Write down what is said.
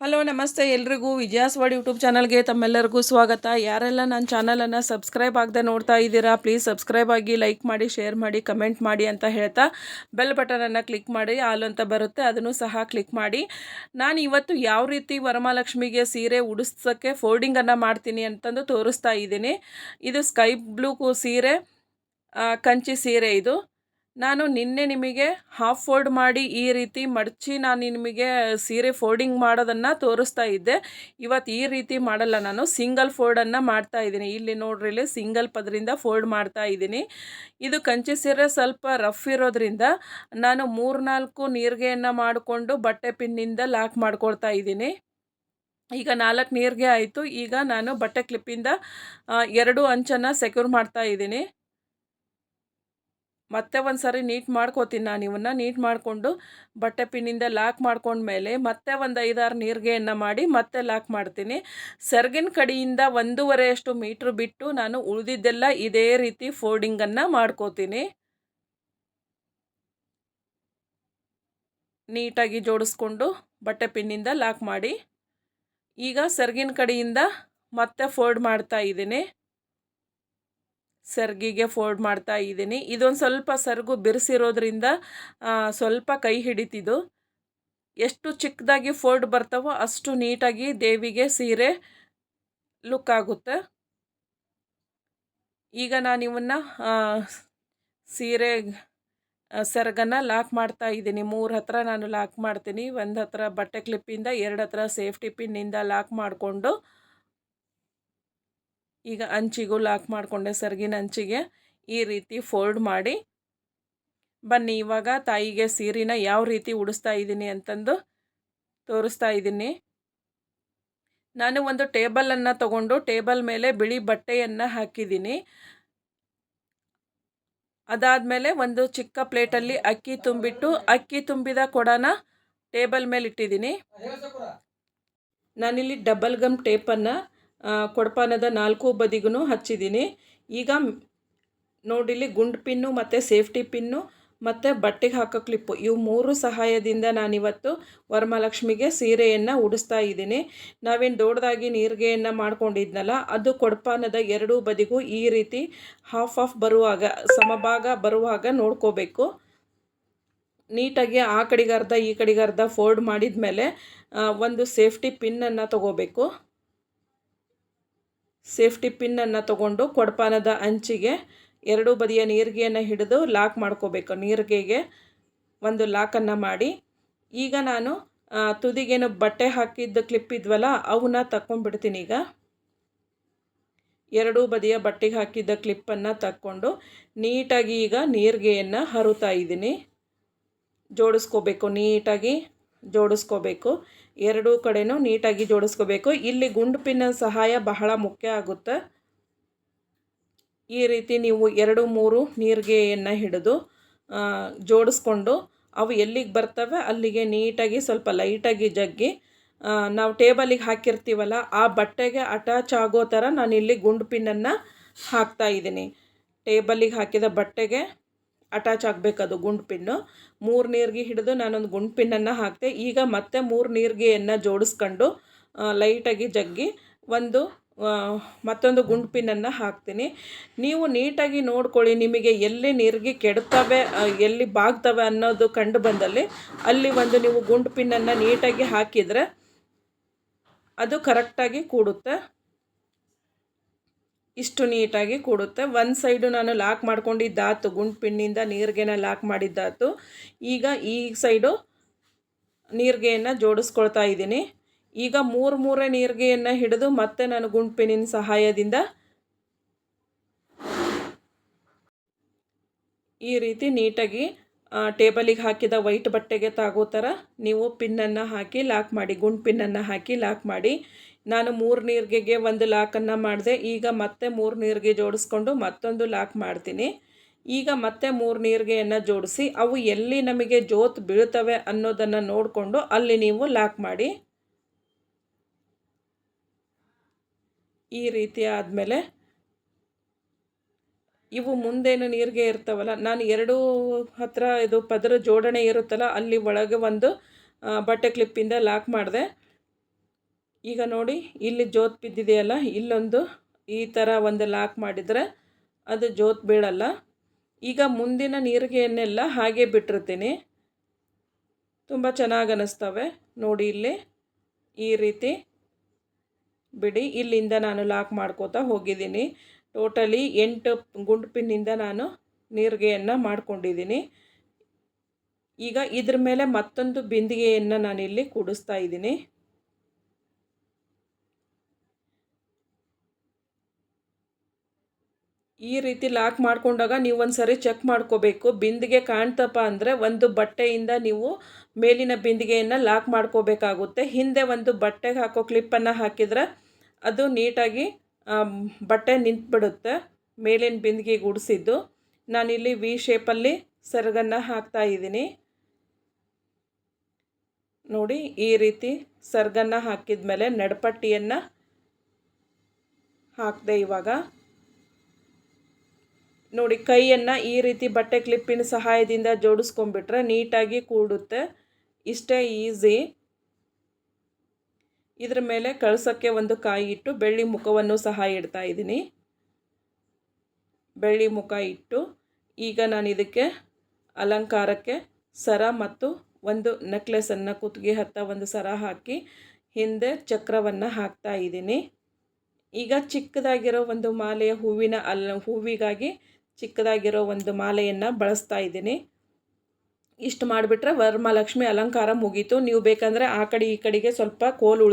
Hello ನಮಸ್ತೆ ಎಲ್ರಿಗೂ ವಿಜಯಾಸ್ world YouTube ಚಾನಲ್ಗೆ ತಮ್ಮೆಲ್ಲರಿಗೂ ಸ್ವಾಗತ. ಯಾರೆಲ್ಲ ನನ್ನ ಚಾನಲನ್ನು ಸಬ್ಸ್ಕ್ರೈಬ್ ಆಗದೆ ನೋಡ್ತಾ ಇದ್ದೀರಾ ಪ್ಲೀಸ್ ಸಬ್ಸ್ಕ್ರೈಬ್ ಆಗಿ, ಲೈಕ್ ಮಾಡಿ, ಶೇರ್ ಮಾಡಿ, ಕಮೆಂಟ್ ಮಾಡಿ ಅಂತ ಹೇಳ್ತಾ ಬೆಲ್ ಬಟನನ್ನು ಕ್ಲಿಕ್ ಮಾಡಿ, ಆಲ್ ಅಂತ ಬರುತ್ತೆ ಅದನ್ನು ಸಹ ಕ್ಲಿಕ್ ಮಾಡಿ. ನಾನು ಇವತ್ತು ಯಾವ ರೀತಿ ವರಮಹಾಲಕ್ಷ್ಮಿಗೆ ಸೀರೆ ಉಡಿಸೋಕ್ಕೆ ಫೋಲ್ಡಿಂಗನ್ನು ಮಾಡ್ತೀನಿ ಅಂತಂದು ತೋರಿಸ್ತಾ ಇದ್ದೀನಿ. ಇದು ಸ್ಕೈ ಬ್ಲೂ ಸೀರೆ, ಕಂಚಿ ಸೀರೆ. ಇದು ನಾನು ನಿನ್ನೆ ನಿಮಗೆ ಹಾಫ್ ಫೋಲ್ಡ್ ಮಾಡಿ ಈ ರೀತಿ ಮಡಚಿ ನಾನು ನಿಮಗೆ ಸೀರೆ ಫೋಲ್ಡಿಂಗ್ ಮಾಡೋದನ್ನು ತೋರಿಸ್ತಾ ಇದ್ದೆ. ಇವತ್ತು ಈ ರೀತಿ ಮಾಡಲ್ಲ, ನಾನು ಸಿಂಗಲ್ ಫೋಲ್ಡನ್ನು ಮಾಡ್ತಾ ಇದ್ದೀನಿ. ಇಲ್ಲಿ ನೋಡ್ರಿ, ಇಲ್ಲಿ ಸಿಂಗಲ್ ಪದರಿಂದ ಫೋಲ್ಡ್ ಮಾಡ್ತಾ ಇದ್ದೀನಿ. ಇದು ಕಂಚಿ ಸೀರೆ ಸ್ವಲ್ಪ ರಫ್ ಇರೋದ್ರಿಂದ ನಾನು 3-4 ನೀರಿಗೆಯನ್ನು ಮಾಡಿಕೊಂಡು ಬಟ್ಟೆ ಪಿನ್ನಿಂದ ಲಾಕ್ ಮಾಡ್ಕೊಳ್ತಾ ಇದ್ದೀನಿ. ಈಗ 4 ನೀರಿಗೆ ಆಯಿತು. ಈಗ ನಾನು ಬಟ್ಟೆ ಕ್ಲಿಪ್ಪಿಂದ 2 ಅಂಚನ್ನು ಸೆಕ್ಯೂರ್ ಮಾಡ್ತಾ ಇದ್ದೀನಿ. ಮತ್ತೆ ಒಂದು ಸಾರಿ ನೀಟ್ ಮಾಡ್ಕೋತೀನಿ. ನಾನು ಇವನ್ನ ನೀಟ್ ಮಾಡಿಕೊಂಡು ಬಟ್ಟೆ ಪಿನ್ನಿಂದ ಲಾಕ್ ಮಾಡ್ಕೊಂಡ್ಮೇಲೆ ಮತ್ತೆ ಒಂದು 5-6 ನೀರಿಗೆಯನ್ನು ಮಾಡಿ ಮತ್ತೆ ಲಾಕ್ ಮಾಡ್ತೀನಿ. ಸೆರಗಿನ ಕಡೆಯಿಂದ 1.5 ಮೀಟ್ರ್ ಬಿಟ್ಟು ನಾನು ಉಳಿದಿದ್ದೆಲ್ಲ ಇದೇ ರೀತಿ ಫೋಲ್ಡಿಂಗನ್ನು ಮಾಡ್ಕೋತೀನಿ. ನೀಟಾಗಿ ಜೋಡಿಸ್ಕೊಂಡು ಬಟ್ಟೆ ಪಿನ್ನಿಂದ ಲಾಕ್ ಮಾಡಿ, ಈಗ ಸೆರಗಿನ ಕಡೆಯಿಂದ ಮತ್ತೆ ಫೋಲ್ಡ್ ಮಾಡ್ತಾ ಇದ್ದೀನಿ. ಸೆರಗಿಗೆ ಫೋಲ್ಡ್ ಮಾಡ್ತಾ ಇದ್ದೀನಿ. ಇದೊಂದು ಸ್ವಲ್ಪ ಸೆರಗು ಬಿರುಸಿರೋದ್ರಿಂದ ಸ್ವಲ್ಪ ಕೈ ಹಿಡಿತಿದ್ದು. ಎಷ್ಟು ಚಿಕ್ಕದಾಗಿ ಫೋಲ್ಡ್ ಬರ್ತಾವೋ ಅಷ್ಟು ನೀಟಾಗಿ ದೇವಿಗೆ ಸೀರೆ ಲುಕ್ ಆಗುತ್ತೆ. ಈಗ ನಾನು ಇವನ್ನ ಸೀರೆ ಸೆರಗನ್ನು ಲಾಕ್ ಮಾಡ್ತಾ ಇದ್ದೀನಿ. 3 ಹತ್ರ ನಾನು ಲಾಕ್ ಮಾಡ್ತೀನಿ. 1 ಹತ್ರ ಬಟ್ಟೆ ಕ್ಲಿಪ್ಪಿಂದ, 2 ಹತ್ರ ಸೇಫ್ಟಿ ಪಿನ್ನಿಂದ ಲಾಕ್ ಮಾಡಿಕೊಂಡು, ಈಗ ಅಂಚಿಗೂ ಲಾಕ್ ಮಾಡಿಕೊಂಡೆ. ಸೆರಗಿನ ಅಂಚಿಗೆ ಈ ರೀತಿ ಫೋಲ್ಡ್ ಮಾಡಿ ಬನ್ನಿ. ಇವಾಗ ತಾಯಿಗೆ ಸೀರೆನ ಯಾವ ರೀತಿ ಉಡಿಸ್ತಾ ಇದ್ದೀನಿ ಅಂತಂದು ತೋರಿಸ್ತಾ ಇದ್ದೀನಿ. ನಾನು ಒಂದು ಟೇಬಲನ್ನು ತಗೊಂಡು ಟೇಬಲ್ ಮೇಲೆ ಬಿಳಿ ಬಟ್ಟೆಯನ್ನು ಹಾಕಿದ್ದೀನಿ. ಅದಾದಮೇಲೆ ಒಂದು ಚಿಕ್ಕ ಪ್ಲೇಟಲ್ಲಿ ಅಕ್ಕಿ ತುಂಬಿಟ್ಟು, ಅಕ್ಕಿ ತುಂಬಿದ ಕೊಡನ ಟೇಬಲ್ ಮೇಲೆ ಇಟ್ಟಿದ್ದೀನಿ. ನಾನಿಲ್ಲಿ ಡಬಲ್ ಗಮ್ ಟೇಪನ್ನು ಕೊಡಪಾನದ 4 ಬದಿಗೂ ಹಚ್ಚಿದ್ದೀನಿ. ಈಗ ನೋಡಿಲಿ ಗುಂಡು ಪಿನ್ನು ಮತ್ತು ಸೇಫ್ಟಿ ಪಿನ್ನು ಮತ್ತು ಬಟ್ಟೆಗೆ ಹಾಕೋ ಕ್ಲಿಪ್ಪು, ಇವು 3 ಸಹಾಯದಿಂದ ನಾನಿವತ್ತು ವರಮಹಾಲಕ್ಷ್ಮಿಗೆ ಸೀರೆಯನ್ನು ಉಡಿಸ್ತಾ ಇದ್ದೀನಿ. ನಾವೇನು ದೊಡ್ಡದಾಗಿ ನೀರಿಗೆಯನ್ನು ಮಾಡ್ಕೊಂಡಿದ್ನಲ್ಲ, ಅದು ಕೊಡಪಾನದ 2 ಬದಿಗೂ ಈ ರೀತಿ ಹಾಫ್ ಬರುವಾಗ, ಸಮಭಾಗ ಬರುವಾಗ ನೋಡ್ಕೋಬೇಕು. ನೀಟಾಗಿ ಆ ಕಡೆಗೆ ಅರ್ಧ ಈ ಕಡೆಗೆ ಅರ್ಧ ಫೋಲ್ಡ್ ಮಾಡಿದ ಮೇಲೆ ಒಂದು ಸೇಫ್ಟಿ ಪಿನ್ನನ್ನು ತಗೋಬೇಕು. ಸೇಫ್ಟಿ ಪಿನ್ನನ್ನು ತಗೊಂಡು ಕೊಡಪಾನದ ಅಂಚಿಗೆ 2 ಬದಿಯ ನೀರಿಗೆಯನ್ನು ಹಿಡಿದು ಲಾಕ್ ಮಾಡ್ಕೋಬೇಕು. ನೀರಿಗೆಗೆ ಒಂದು ಲಾಕನ್ನು ಮಾಡಿ, ಈಗ ನಾನು ತುದಿಗೇನು ಬಟ್ಟೆ ಹಾಕಿದ್ದು ಕ್ಲಿಪ್ ಇದ್ವಲ್ಲ ಅವನ್ನ ತಕ್ಕೊಂಡ್ಬಿಡ್ತೀನಿ. ಈಗ 2 ಬದಿಯ ಬಟ್ಟೆಗೆ ಹಾಕಿದ್ದ ಕ್ಲಿಪ್ಪನ್ನು ತಕ್ಕೊಂಡು ನೀಟಾಗಿ ಈಗ ನೀರಿಗೆಯನ್ನು ಹರುತ್ತಾ ಇದ್ದೀನಿ. ಜೋಡಿಸ್ಕೋಬೇಕು, ನೀಟಾಗಿ ಜೋಡಿಸ್ಕೋಬೇಕು. 2 ಕಡೆನೂ ನೀಟಾಗಿ ಜೋಡಿಸ್ಕೋಬೇಕು. ಇಲ್ಲಿ ಗುಂಡು ಪಿನ್ನ ಸಹಾಯ ಬಹಳ ಮುಖ್ಯ ಆಗುತ್ತೆ. ಈ ರೀತಿ ನೀವು 2-3 ನೀರಿಗೆಯನ್ನು ಹಿಡಿದು ಜೋಡಿಸ್ಕೊಂಡು ಅವು ಎಲ್ಲಿಗೆ ಬರ್ತವೆ ಅಲ್ಲಿಗೆ ನೀಟಾಗಿ ಸ್ವಲ್ಪ ಲೈಟಾಗಿ ಜಗ್ಗಿ, ನಾವು ಟೇಬಲಿಗೆ ಹಾಕಿರ್ತೀವಲ್ಲ ಆ ಬಟ್ಟೆಗೆ ಅಟ್ಯಾಚ್ ಆಗೋ ಥರ ನಾನಿಲ್ಲಿ ಗುಂಡು ಪಿನ್ನನ್ನು ಹಾಕ್ತಾ ಇದ್ದೀನಿ. ಟೇಬಲಿಗೆ ಹಾಕಿದ ಬಟ್ಟೆಗೆ ಅಟ್ಯಾಚ್ ಆಗಬೇಕದು ಗುಂಡು ಪಿನ್ನು. 3 ನೀರಿಗೆ ಹಿಡಿದು ನಾನೊಂದು ಗುಂಡು ಪಿನ್ನನ್ನು ಹಾಕ್ತೆ. ಈಗ ಮತ್ತೆ 3 ನೀರಿಗೆಯನ್ನು ಜೋಡಿಸ್ಕೊಂಡು ಲೈಟಾಗಿ ಜಗ್ಗಿ ಮತ್ತೊಂದು ಗುಂಡು ಪಿನ್ನನ್ನು ಹಾಕ್ತೀನಿ. ನೀವು ನೀಟಾಗಿ ನೋಡ್ಕೊಳ್ಳಿ, ನಿಮಗೆ ಎಲ್ಲಿ ನೀರಿಗೆ ಕೆಡ್ತವೆ, ಎಲ್ಲಿ ಬಾಗ್ತವೆ ಅನ್ನೋದು ಕಂಡು ಬಂದಲ್ಲಿ ಅಲ್ಲಿ ಒಂದು ನೀವು ಗುಂಡು ಪಿನ್ನನ್ನು ನೀಟಾಗಿ ಹಾಕಿದರೆ ಅದು ಕರೆಕ್ಟಾಗಿ ಕೂಡುತ್ತೆ. ಇಷ್ಟು ನೀಟಾಗಿ ಕೂಡುತ್ತೆ. ಒಂದು ಸೈಡು ನಾನು ಲಾಕ್ ಮಾಡ್ಕೊಂಡಿದ್ದಾತು, ಗುಂಡು ಪಿನ್ನಿಂದ ನೀರಿಗೆನ ಲಾಕ್ ಮಾಡಿದ್ದಾತು. ಈಗ ಈ ಸೈಡು ನೀರಿಗೆಯನ್ನು ಜೋಡಿಸ್ಕೊಳ್ತಾ ಇದ್ದೀನಿ. ಈಗ 3 ನೀರಿಗೆಯನ್ನು ಹಿಡಿದು ಮತ್ತೆ ನಾನು ಗುಂಡು ಪಿನ್ನಿನ ಸಹಾಯದಿಂದ ಈ ರೀತಿ ನೀಟಾಗಿ ಟೇಬಲಿಗೆ ಹಾಕಿದ ವೈಟ್ ಬಟ್ಟೆಗೆ ತಾಗೋ ಥರ ನೀವು ಪಿನ್ನನ್ನು ಹಾಕಿ ಲಾಕ್ ಮಾಡಿ, ಗುಂಡು ಪಿನ್ನನ್ನು ಹಾಕಿ ಲಾಕ್ ಮಾಡಿ. ನಾನು 3 ನೀರಿಗೆಗೆ ಒಂದು ಲಾಕನ್ನು ಮಾಡಿದೆ. ಈಗ ಮತ್ತೆ 3 ನೀರಿಗೆ ಜೋಡಿಸ್ಕೊಂಡು ಮತ್ತೊಂದು ಲಾಕ್ ಮಾಡ್ತೀನಿ. ಈಗ ಮತ್ತೆ 3 ನೀರಿಗೆಯನ್ನು ಜೋಡಿಸಿ ಅವು ಎಲ್ಲಿ ನಮಗೆ ಜೋತು ಬೀಳ್ತವೆ ಅನ್ನೋದನ್ನು ನೋಡಿಕೊಂಡು ಅಲ್ಲಿ ನೀವು ಲಾಕ್ ಮಾಡಿ. ಈ ರೀತಿ ಆದಮೇಲೆ ಇವು ಮುಂದೇನು ನೀರಿಗೆ ಇರ್ತಾವಲ್ಲ, ನಾನು 2 ಹತ್ರ ಇದು ಪದರ ಜೋಡಣೆ ಇರುತ್ತಲ್ಲ ಅಲ್ಲಿ ಒಳಗೆ ಒಂದು ಬಟ್ಟೆ ಕ್ಲಿಪ್ಪಿಂದ ಲಾಕ್ ಮಾಡಿದೆ. ಈಗ ನೋಡಿ ಇಲ್ಲಿ ಜೋತ್ ಬಿದ್ದಿದೆಯಲ್ಲ, ಇಲ್ಲೊಂದು ಈ ಥರ ಒಂದು ಲಾಕ್ ಮಾಡಿದರೆ ಅದು ಜೋತ್ ಬೀಳಲ್ಲ. ಈಗ ಮುಂದಿನ ನೀರಿಗೆಯನ್ನೆಲ್ಲ ಹಾಗೆ ಬಿಟ್ಟಿರ್ತೀನಿ. ತುಂಬ ಚೆನ್ನಾಗಿ ಅನ್ನಿಸ್ತವೆ ನೋಡಿ. ಇಲ್ಲಿ ಈ ರೀತಿ ಬಿಡಿ. ಇಲ್ಲಿಂದ ನಾನು ಲಾಕ್ ಮಾಡ್ಕೋತಾ ಹೋಗಿದ್ದೀನಿ. ಟೋಟಲಿ 8 ಗುಂಡು ಪಿನ್ನಿಂದ ನಾನು ನೀರಿಗೆಯನ್ನು ಮಾಡ್ಕೊಂಡಿದ್ದೀನಿ. ಈಗ ಇದ್ರ ಮೇಲೆ ಮತ್ತೊಂದು ಬಿಂದಿಗೆಯನ್ನು ನಾನಿಲ್ಲಿ ಕೂಡಿಸ್ತಾ ಇದ್ದೀನಿ. ಈ ರೀತಿ ಲಾಕ್ ಮಾಡ್ಕೊಂಡಾಗ ನೀವು ಒಂದು ಸರಿ ಚೆಕ್ ಮಾಡ್ಕೋಬೇಕು. ಬಿಂದಿಗೆ ಕಾಣ್ತಪ್ಪ ಅಂದರೆ ಒಂದು ಬಟ್ಟೆಯಿಂದ ನೀವು ಮೇಲಿನ ಬಿಂದಿಗೆಯನ್ನು ಲಾಕ್ ಮಾಡ್ಕೋಬೇಕಾಗುತ್ತೆ. ಹಿಂದೆ ಒಂದು ಬಟ್ಟೆಗೆ ಹಾಕೋ ಕ್ಲಿಪ್ಪನ್ನು ಹಾಕಿದರೆ ಅದು ನೀಟಾಗಿ ಬಟ್ಟೆ ನಿಂತುಬಿಡುತ್ತೆ. ಮೇಲಿನ ಬಿಂದಿಗೆ ಗುಡಿಸಿದ್ದು ನಾನಿಲ್ಲಿ ವಿ ಶೇಪಲ್ಲಿ ಸೆರಗನ್ನು ಹಾಕ್ತಾ ಇದ್ದೀನಿ ನೋಡಿ. ಈ ರೀತಿ ಸೆರಗನ್ನು ಹಾಕಿದ ಮೇಲೆ ನಡಪಟ್ಟಿಯನ್ನು ಹಾಕಿದೆ. ಇವಾಗ ನೋಡಿ, ಕೈಯನ್ನು ಈ ರೀತಿ ಬಟ್ಟೆ ಕ್ಲಿಪ್ಪಿನ ಸಹಾಯದಿಂದ ಜೋಡಿಸ್ಕೊಂಡ್ಬಿಟ್ರೆ ನೀಟಾಗಿ ಕೂಡುತ್ತೆ. ಇಷ್ಟೇ ಈಸಿ. ಇದ್ರ ಮೇಲೆ ಕಳ್ಸೋಕ್ಕೆ ಒಂದು ಕಾಯಿ ಇಟ್ಟು ಬೆಳ್ಳಿ ಮುಖವನ್ನು ಸಹ ಇಡ್ತಾ ಇದ್ದೀನಿ. ಬೆಳ್ಳಿ ಮುಖ ಇಟ್ಟು ಈಗ ನಾನು ಇದಕ್ಕೆ ಅಲಂಕಾರಕ್ಕೆ ಸರ ಮತ್ತು ಒಂದು ನೆಕ್ಲೆಸನ್ನು ಕುತ್ತಿಗೆ ಹತ್ತ ಒಂದು ಸರ ಹಾಕಿ ಹಿಂದೆ ಚಕ್ರವನ್ನು ಹಾಕ್ತಾ ಇದ್ದೀನಿ. ಈಗ ಚಿಕ್ಕದಾಗಿರೋ ಒಂದು ಮಾಲೆಯ ಹೂವಿಗಾಗಿ ಚಿಕ್ಕದಾಗಿರೋ ಒಂದು ಮಾಲೆಯನ್ನು ಬಳಸ್ತಾ ಇದ್ದೀನಿ. ಇಷ್ಟು ಮಾಡಿಬಿಟ್ರೆ ವರಮಹಾಲಕ್ಷ್ಮಿ ಅಲಂಕಾರ ಮುಗೀತು. ನೀವು ಬೇಕಂದರೆ ಆ ಕಡೆ ಈ ಕಡೆಗೆ ಸ್ವಲ್ಪ ಕೋಲು